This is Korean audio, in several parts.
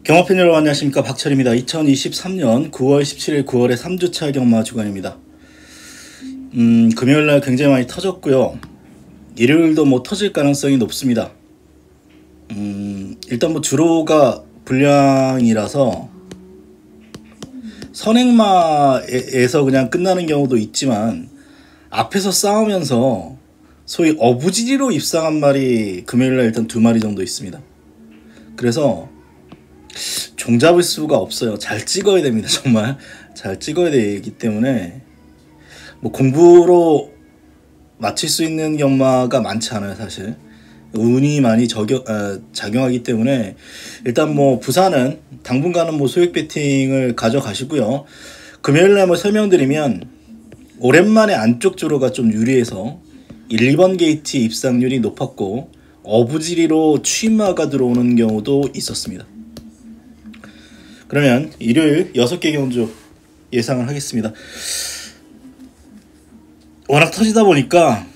경마팬 여러분 안녕하십니까, 박철입니다. 2023년 9월 17일 9월의 3주차 경마 주간입니다. 금요일날 굉장히 많이 터졌고요. 일요일도 뭐 터질 가능성이 높습니다. 일단 뭐 주로가 불량이라서 선행마에서 그냥 끝나는 경우도 있지만, 앞에서 싸우면서 소위 어부지리로 입상한 말이 금요일날 일단 2마리 정도 있습니다. 그래서 종 잡을 수가 없어요. 잘 찍어야 됩니다. 정말 잘 찍어야 되기 때문에 뭐 공부로 맞힐 수 있는 경마가 많지 않아요. 사실 운이 많이 작용하기 때문에 일단 뭐 부산은 당분간은 뭐 소액 배팅을 가져가시고요. 금요일날 뭐 설명드리면, 오랜만에 안쪽 주로가 좀 유리해서 1, 2번 게이트 입상률이 높았고 어부지리로 추임마가 들어오는 경우도 있었습니다. 그러면 일요일 6개 경주 예상을 하겠습니다. 워낙 터지다 보니까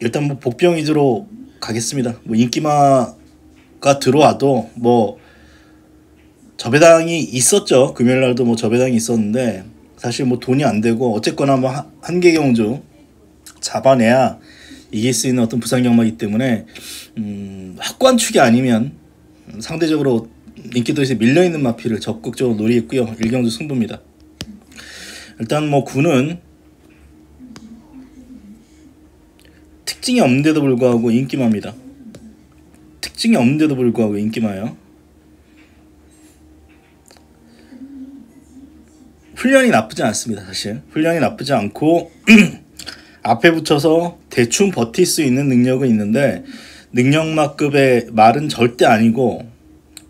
일단 뭐 복병 위주로 가겠습니다. 뭐 인기마가 들어와도 뭐 저배당이 있었죠. 금요일날도 뭐 저배당이 있었는데 사실 뭐 돈이 안 되고, 어쨌거나 뭐 한 개 경주 잡아내야 이길 수 있는 어떤 부산 경마이기 때문에 확고한 축이 아니면 상대적으로 인기도에서 밀려있는 마피를 적극적으로 노리겠고요. 1경주 승부입니다. 일단 뭐 군은 특징이 없는데도 불구하고 인기마입니다. 특징이 없는데도 불구하고 인기마예요. 훈련이 나쁘지 않습니다. 사실 훈련이 나쁘지 않고 앞에 붙여서 대충 버틸 수 있는 능력은 있는데, 능력마급의 말은 절대 아니고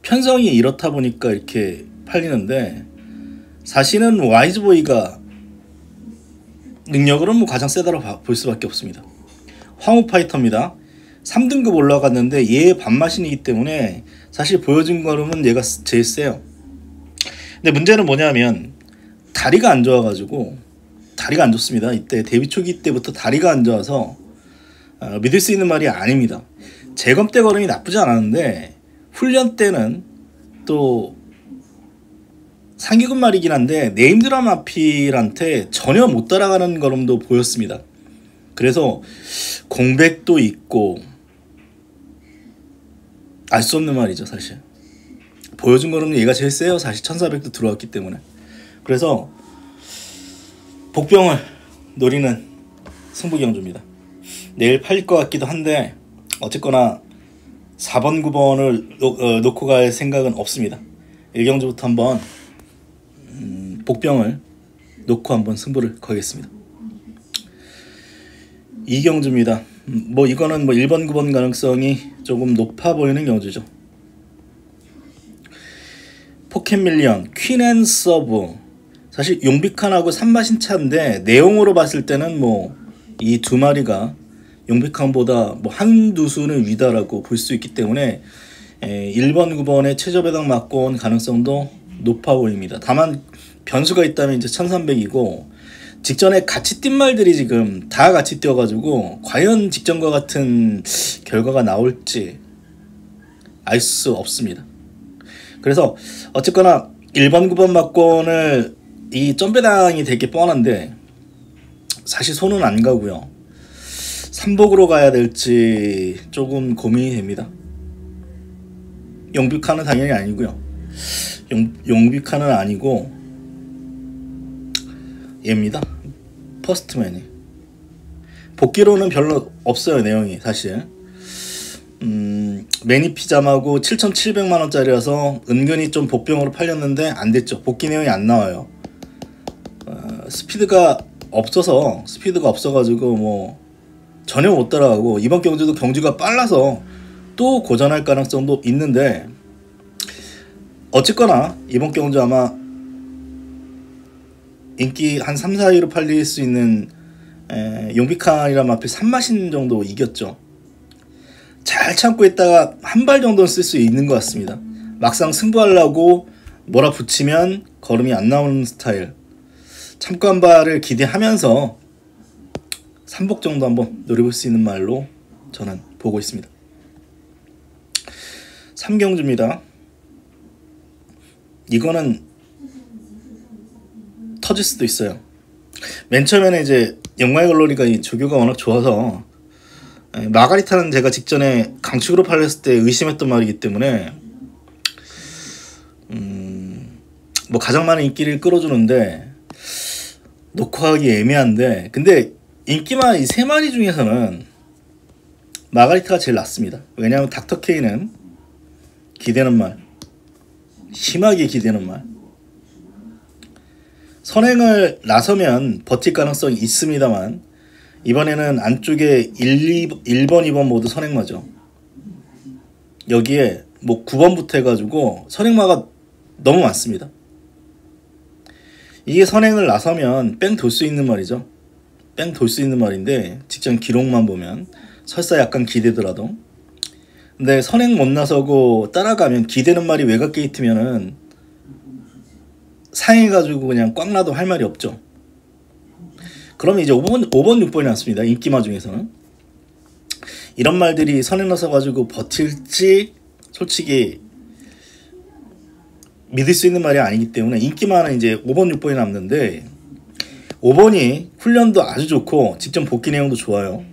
편성이 이렇다 보니까 이렇게 팔리는데, 사실은 와이즈보이가 능력으로는 뭐 가장 세다고 볼 수밖에 없습니다. 황후파이터입니다. 3등급 올라갔는데 얘의 반마신이기 때문에 사실 보여준 거로는 얘가 제일 세요. 근데 문제는 뭐냐면 다리가 안 좋아가지고, 다리가 안 좋습니다. 이때 데뷔 초기 때부터 다리가 안 좋아서 믿을 수 있는 말이 아닙니다. 재검 때 걸음이 나쁘지 않았는데 훈련 때는 또 상위급 말이긴 한데 네임드라마 아필한테 전혀 못 따라가는 걸음도 보였습니다. 그래서 공백도 있고 알 수 없는 말이죠. 사실 보여준 걸음은 얘가 제일 세요. 사실 1400도 들어왔기 때문에. 그래서 복병을 노리는 승부경주입니다. 내일 팔릴 것 같기도 한데 어쨌거나 4번 9번을 놓고 갈 생각은 없습니다. 1경주부터 한번 복병을 놓고 한번 승부를 거겠습니다. 2경주입니다. 뭐 이거는 뭐 1번 9번 가능성이 조금 높아 보이는 경주죠. 포켓밀리언 퀸앤서브, 사실 용비칸하고 산마신차인데 내용으로 봤을 때는 뭐 이 2마리가 용비칸보다 뭐 한두 수는 위다라고 볼 수 있기 때문에 1번 9번에 최저배당 맞고 온 가능성도 높아 보입니다. 다만 변수가 있다면 이제 1300이고, 직전에 같이 뛴 말들이 지금 다 같이 뛰어가지고 과연 직전과 같은 결과가 나올지 알 수 없습니다. 그래서 어쨌거나 1번 9번 맞고는 이 점배당이 되게 뻔한데 사실 손은 안 가고요. 3복으로 가야 될지 조금 고민이 됩니다. 용비칸은 당연히 아니고요. 용비칸은 아니고 얘입니다. 퍼스트맨이. 복귀로는 별로 없어요. 내용이 사실 매니피잠하고 7,700만원짜리라서 은근히 좀 복병으로 팔렸는데 안됐죠. 복귀 내용이 안 나와요. 스피드가 없어가지고 뭐 전혀 못 따라가고, 이번 경주도 경주가 빨라서 또 고전할 가능성도 있는데, 어쨌거나 이번 경주 아마 인기 한 3, 4위로 팔릴 수 있는 용비칸이란 마필 3마신 정도 이겼죠. 잘 참고 있다가 한 발 정도는 쓸 수 있는 것 같습니다. 막상 승부하려고 몰아붙이면 걸음이 안 나오는 스타일. 참고 한 발을 기대하면서 3복 정도 한번 노려볼 수 있는 말로 저는 보고 있습니다. 3경주입니다. 이거는 터질 수도 있어요. 맨 처음에는 이제 영광의 글로리가 이 조교가 워낙 좋아서, 마가리타는 제가 직전에 강축으로 팔렸을 때 의심했던 말이기 때문에 뭐 가장 많은 인기를 끌어주는데 녹화하기 애매한데, 근데 인기만 이 세 마리 중에서는 마가리타가 제일 낫습니다. 왜냐하면 닥터 K는 기대는 말, 심하게 기대는 말, 선행을 나서면 버틸 가능성이 있습니다만 이번에는 안쪽에 1번, 2번 모두 선행마죠. 여기에 뭐 9번부터 해가지고 선행마가 너무 많습니다. 이게 선행을 나서면 뺑 돌 수 있는 말이죠. 뺑 돌 수 있는 말인데 직전 기록만 보면 설사 약간 기대더라도, 근데 선행 못 나서고 따라가면 기대는 말이 외곽 게이트면은 상해가지고 그냥 꽉 놔도 할 말이 없죠. 그러면 이제 5번 6번이 났습니다. 인기마 중에서는 이런 말들이 선행 나서 가지고 버틸지 솔직히 믿을 수 있는 말이 아니기 때문에 인기마는 이제 5번 6번이 남는데, 5번이 훈련도 아주 좋고 직전 복귀 내용도 좋아요.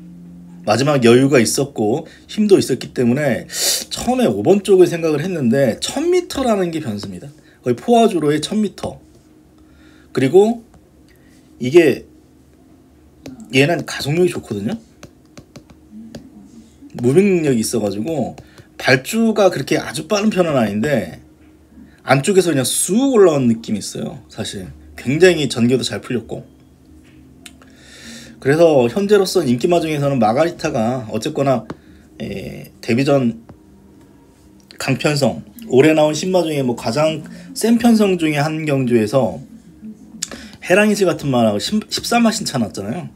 마지막 여유가 있었고 힘도 있었기 때문에 처음에 5번 쪽을 생각을 했는데 1000m라는 게 변수입니다. 거의 포화주로의 1000m. 그리고 이게 얘는 가속력이 좋거든요. 무빙 능력이 있어가지고 발주가 그렇게 아주 빠른 편은 아닌데 안쪽에서 그냥 쑥 올라온 느낌이 있어요. 사실 굉장히 전개도 잘 풀렸고, 그래서 현재로서 인기마 중에서는 마가리타가 어쨌거나 데뷔전 강편성, 올해 나온 신마 중에 뭐 가장 센 편성 중에 한 경주에서 해랑이지 같은 말하고 13마 신차 났잖아요.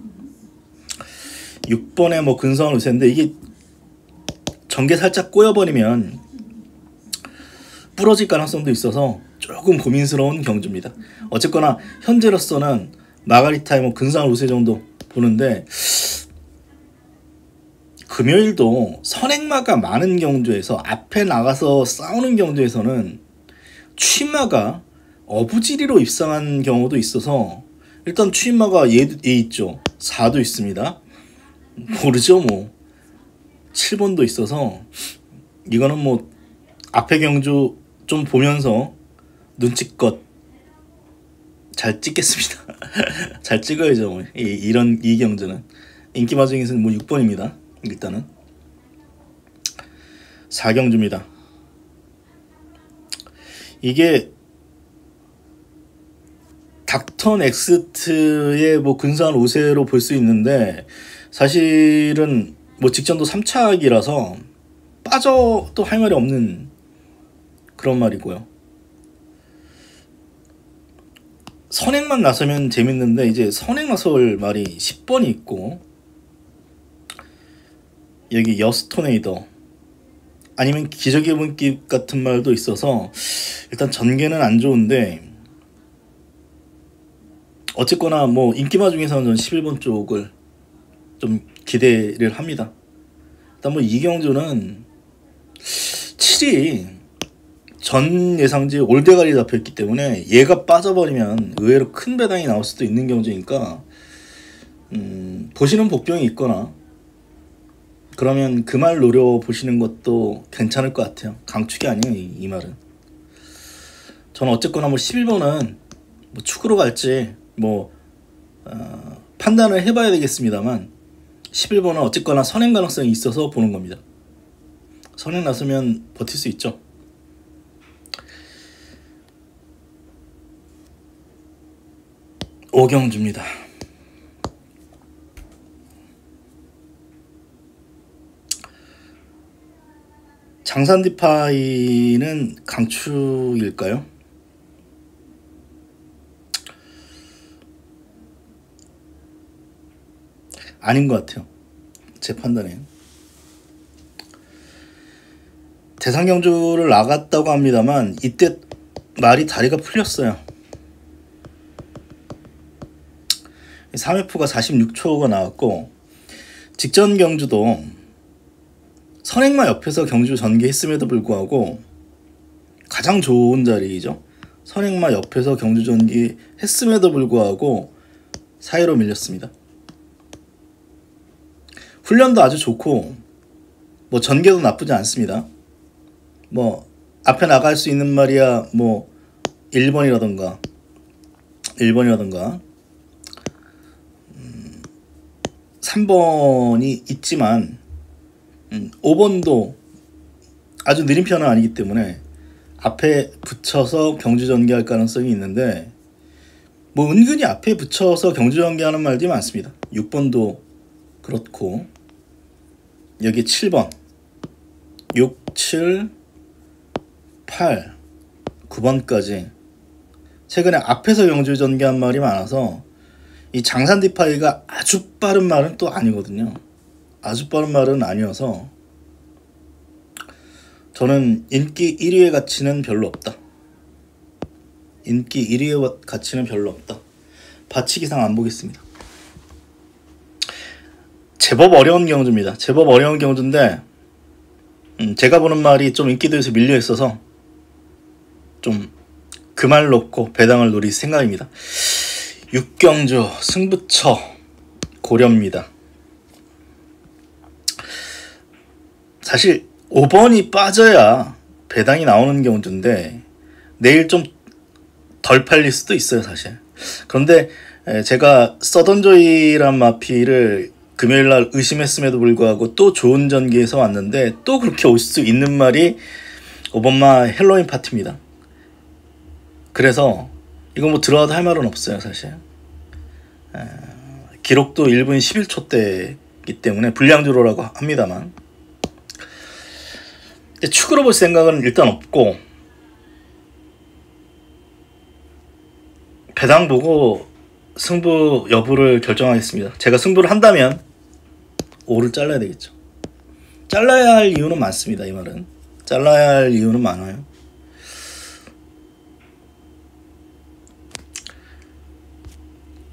6번에 뭐 근성을 우세인데 이게 전개 살짝 꼬여버리면 부러질 가능성도 있어서 조금 고민스러운 경주입니다. 어쨌거나 현재로서는 마가리타의 뭐 근성을 우세 정도 보는데, 금요일도 선행마가 많은 경주에서 앞에 나가서 싸우는 경주에서는 취마가 어부지리로 입상한 경우도 있어서, 일단 취마가 얘 있죠. 4도 있습니다. 모르죠 뭐. 7번도 있어서 이거는 뭐 앞에 경주 좀 보면서 눈치껏 잘 찍겠습니다. 잘 찍어야죠 뭐. 이 경주는 인기마 중에서는 뭐 6번입니다. 일단은 4경주입니다. 이게 닥터 넥스트의 뭐 근사한 우세로 볼 수 있는데, 사실은 뭐 직전도 3차기라서 빠져도 할 말이 없는 그런 말이고요. 선행만 나서면 재밌는데 이제 선행 나설 말이 10번이 있고, 여기 여스토네이더 아니면 기적의 분깃 같은 말도 있어서 일단 전개는 안 좋은데, 어쨌거나 뭐 인기마 중에서는 저는 11번 쪽을 좀 기대를 합니다. 일단 뭐 이경주는 7이 전 예상지 올대가리 잡혔기 때문에 얘가 빠져버리면 의외로 큰 배당이 나올 수도 있는 경주니까 보시는 복병이 있거나 그러면 그 말 노려보시는 것도 괜찮을 것 같아요. 강축이 아니에요 이 말은. 저는 어쨌거나 뭐 11번은 뭐 축으로 갈지 뭐 판단을 해봐야 되겠습니다만 11번은 어쨌거나 선행 가능성이 있어서 보는 겁니다. 선행 나서면 버틸 수 있죠. 오경주입니다. 장산디파이는 강축일까요? 아닌 것 같아요. 제 판단엔. 대상경주를 나갔다고 합니다만 이때 말이 다리가 풀렸어요. 3F가 46초가 나왔고 직전 경주도 선행마 옆에서 경주 전개했음에도 불구하고 가장 좋은 자리이죠. 선행마 옆에서 경주 전개했음에도 불구하고 사이로 밀렸습니다. 훈련도 아주 좋고 뭐 전개도 나쁘지 않습니다. 뭐 앞에 나갈 수 있는 말이야 뭐 1번이라던가 3번이 있지만 5번도 아주 느린 편은 아니기 때문에 앞에 붙여서 경주 전개할 가능성이 있는데 뭐 은근히 앞에 붙여서 경주 전개하는 말들이 많습니다. 6번도 그렇고 여기 7번 6, 7, 8, 9번까지 최근에 앞에서 경주 전개한 말이 많아서 이 장산 디파이가 아주 빠른 말은 또 아니거든요. 아주 빠른 말은 아니어서 저는 인기 1위의 가치는 별로 없다. 인기 1위의 가치는 별로 없다. 받치기상 안 보겠습니다. 제법 어려운 경주입니다. 제법 어려운 경주인데 제가 보는 말이 좀 인기도에서 밀려 있어서 좀 그 말 놓고 배당을 노릴 생각입니다. 6경주 승부처 고려입니다. 사실 5번이 빠져야 배당이 나오는 경주인데 내일 좀 덜 팔릴 수도 있어요 사실. 그런데 제가 서던조이란 마피를 금요일날 의심했음에도 불구하고 또 좋은 전기에서 왔는데 또 그렇게 올 수 있는 말이 5번마 헬로윈 파티입니다. 그래서 이거 뭐 들어와도 할 말은 없어요 사실. 기록도 1분 11초대이기 때문에 불량주로라고 합니다만 축으로 볼 생각은 일단 없고 배당 보고 승부 여부를 결정하겠습니다. 제가 승부를 한다면 5를 잘라야 되겠죠. 잘라야 할 이유는 많습니다. 이 말은 잘라야 할 이유는 많아요.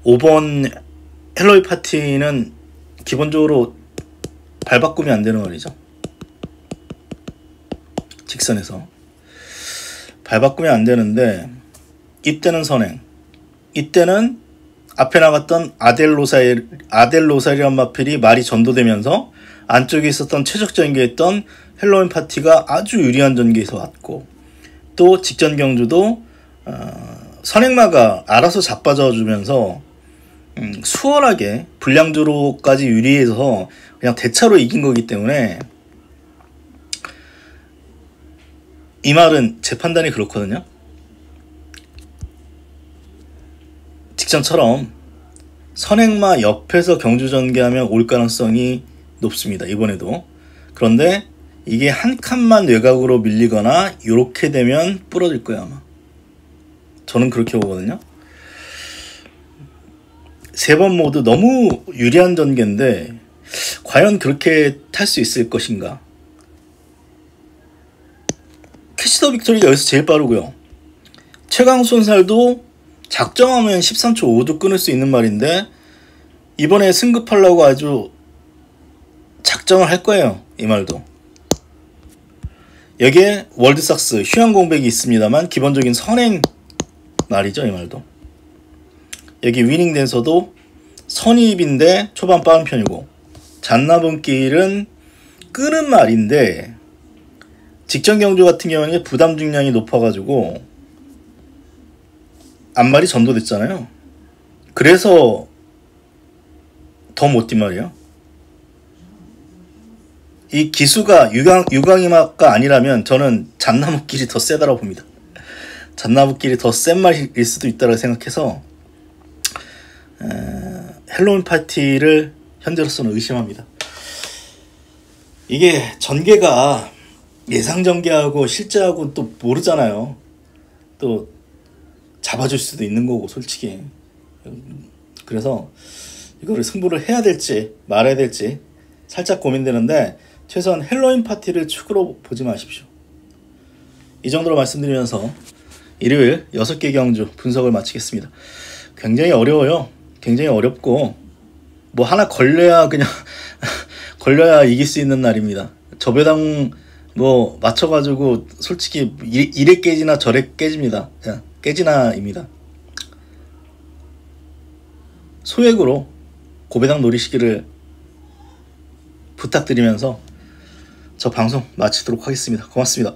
(5번) 헬로윈 파티는 기본적으로 발 바꾸면 안 되는 말이죠. 직선에서 발 바꾸면 안 되는데 이때는 선행, 이때는 앞에 나갔던 아델로사이란 마필이 말이 전도되면서 안쪽에 있었던 최적 전개했던 헬로윈 파티가 아주 유리한 전개에서 왔고 또 직전 경주도 선행마가 알아서 자빠져주면서 수월하게 불량주로까지 유리해서 그냥 대차로 이긴 거기 때문에 이 말은 제 판단이 그렇거든요. 직전처럼 선행마 옆에서 경주 전개하면 올 가능성이 높습니다. 이번에도. 그런데 이게 한 칸만 외곽으로 밀리거나 이렇게 되면 부러질 거예요 아마. 저는 그렇게 보거든요. 세 번 모두 너무 유리한 전개인데 과연 그렇게 탈 수 있을 것인가. 캐시더 빅토리가 여기서 제일 빠르고요. 최강손살도 작정하면 13초 5도 끊을 수 있는 말인데 이번에 승급하려고 아주 작정을 할 거예요. 이 말도. 여기에 월드삭스 휴양 공백이 있습니다만 기본적인 선행 말이죠. 이 말도. 여기 위닝 댄서도 선입인데 초반 빠른 편이고 잔나분길은 끄는 말인데 직전 경주 같은 경우는 부담 중량이 높아가지고 앞말이 전도됐잖아요. 그래서 더 못 뛴 말이에요. 이 기수가 유광이마가 아니라면 저는 잣나무길이 더 세다라고 봅니다. 잣나무길이 더 센 말일 수도 있다고 생각해서 헬로윈 파티를 현재로서는 의심합니다. 이게 전개가 예상 전개하고 실제하고 또 모르잖아요. 또 잡아줄 수도 있는 거고 솔직히. 그래서 이거를 승부를 해야 될지 말아야 될지 살짝 고민되는데 최소한 헬로윈 파티를 축으로 보지 마십시오. 이 정도로 말씀드리면서 일요일 6개 경주 분석을 마치겠습니다. 굉장히 어려워요. 굉장히 어렵고 뭐 하나 걸려야 그냥 걸려야 이길 수 있는 날입니다. 저배당 뭐 맞춰가지고 솔직히 이래 깨지나 저래 깨집니다. 그냥 깨지나입니다. 소액으로 고배당 노리시기를 부탁드리면서 저 방송 마치도록 하겠습니다. 고맙습니다.